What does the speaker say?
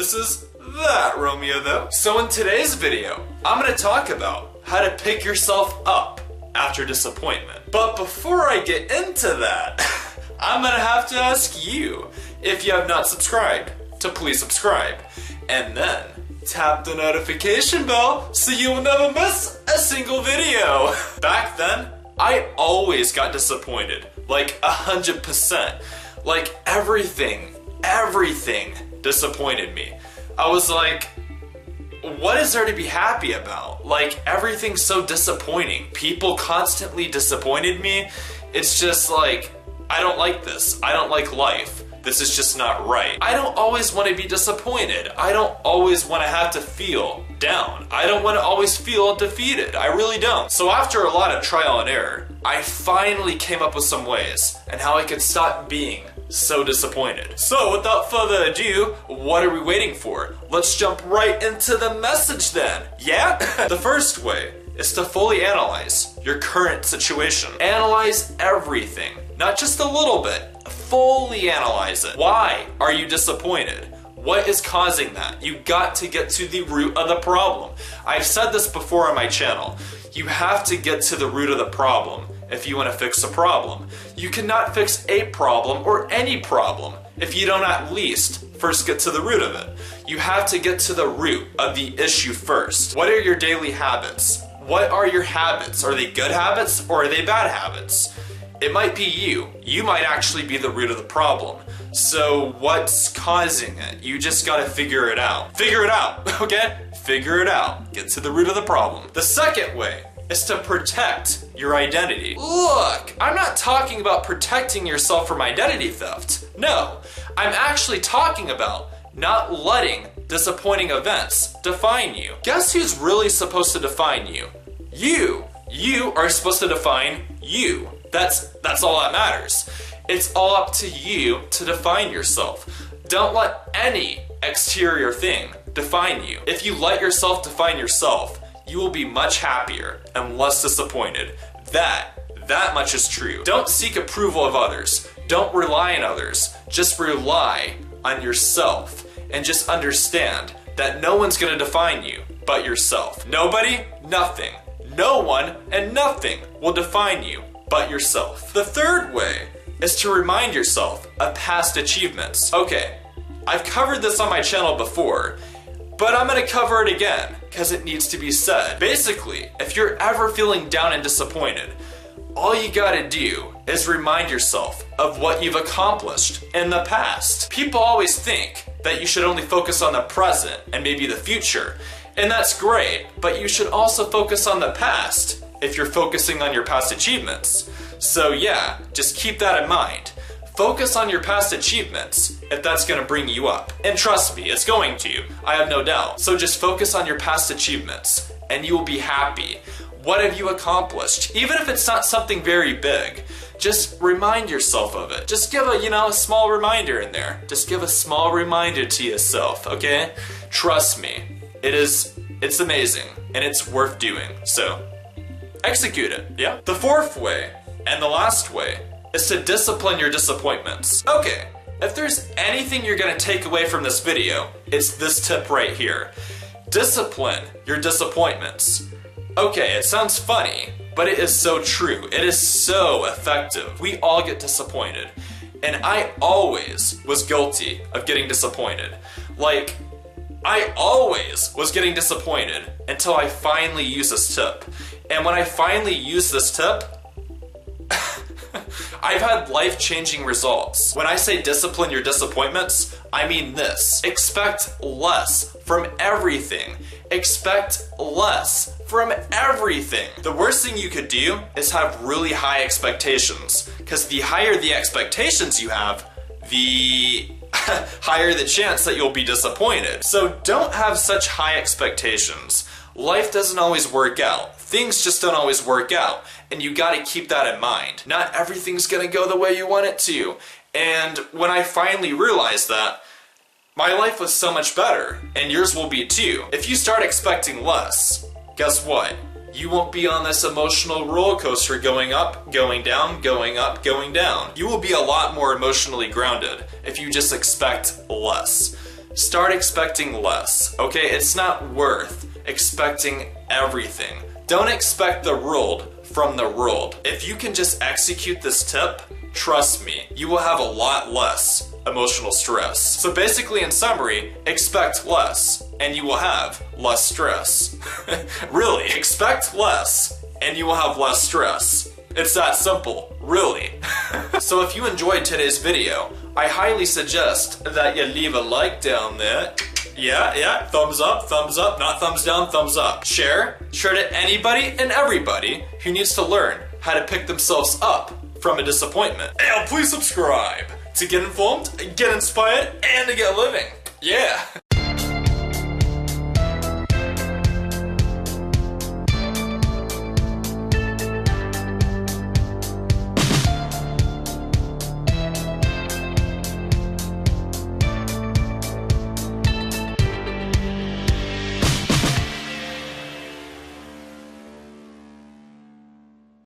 This is ThatRomeoTho. So in today's video, I'm going to talk about how to pick yourself up after disappointment. But before I get into that, I'm going to have to ask you, if you have not subscribed, to please subscribe. And then tap the notification bell so you will never miss a single video. Back then, I always got disappointed, like 100%. Like everything disappointed me. I was like, what is there to be happy about? Like, everything's so disappointing. People constantly disappointed me. It's just like, I don't like this. I don't like life. This is just not right. I don't always want to be disappointed. I don't always want to have to feel down. I don't want to always feel defeated. I really don't. So after a lot of trial and error, I finally came up with some ways and how I could stop being so disappointed. So without further ado, what are we waiting for? Let's jump right into the message then. Yeah? The first way is to fully analyze your current situation. Analyze everything, not just a little bit. Fully analyze it. Why are you disappointed? What is causing that? You got to get to the root of the problem. I've said this before on my channel. You have to get to the root of the problem if you want to fix a problem. You cannot fix a problem or any problem if you don't at least first get to the root of it. You have to get to the root of the issue first. What are your daily habits? What are your habits? Are they good habits or are they bad habits? It might be you. You might actually be the root of the problem. So what's causing it? You just gotta figure it out. Figure it out, okay? Figure it out. Get to the root of the problem. The second way is to protect your identity. Look, I'm not talking about protecting yourself from identity theft. No, I'm actually talking about not letting disappointing events define you. Guess who's really supposed to define you? You. You are supposed to define you. That's all that matters. It's all up to you to define yourself. Don't let any exterior thing define you. If you let yourself define yourself, you will be much happier and less disappointed. That much is true. Don't seek approval of others. Don't rely on others. Just rely on yourself and just understand that no one's gonna define you but yourself. Nobody, nothing. No one and nothing will define you but yourself. The third way is to remind yourself of past achievements. Okay, I've covered this on my channel before, but I'm gonna cover it again because it needs to be said. Basically, if you're ever feeling down and disappointed, all you gotta do is remind yourself of what you've accomplished in the past. People always think that you should only focus on the present and maybe the future, and that's great, but you should also focus on the past if you're focusing on your past achievements. So yeah, just keep that in mind. Focus on your past achievements if that's gonna bring you up. And trust me, it's going to, I have no doubt. So just focus on your past achievements and you will be happy. What have you accomplished? Even if it's not something very big, just remind yourself of it. Just give a small reminder in there. Just give a small reminder to yourself, okay? Trust me, it's amazing and it's worth doing. So execute it, yeah? The fourth way, and the last way, is to discipline your disappointments. Okay, if there's anything you're gonna take away from this video, it's this tip right here. Discipline your disappointments. Okay, it sounds funny, but it is so true. It is so effective. We all get disappointed, and I always was guilty of getting disappointed. Like, I always was getting disappointed until I finally used this tip. And when I finally used this tip, I've had life-changing results. When I say discipline your disappointments, I mean this. Expect less from everything. Expect less from everything. The worst thing you could do is have really high expectations, because the higher the expectations you have, the higher the chance that you'll be disappointed. So don't have such high expectations. Life doesn't always work out. Things just don't always work out, and you gotta keep that in mind. Not everything's gonna go the way you want it to. And when I finally realized that, my life was so much better, and yours will be too. If you start expecting less, guess what? You won't be on this emotional roller coaster going up, going down, going up, going down. You will be a lot more emotionally grounded if you just expect less. start expecting less, okay? It's not worth expecting everything. Don't expect the world from the world. If you can just execute this tip, trust me, you will have a lot less emotional stress. So basically, in summary, expect less and you will have less stress. Really, expect less and you will have less stress. It's that simple, really. So if you enjoyed today's video, I highly suggest that you leave a like down there. Yeah, thumbs up, not thumbs down, thumbs up. Share to anybody and everybody who needs to learn how to pick themselves up from a disappointment. And please subscribe to get informed, get inspired, and to get living. Yeah.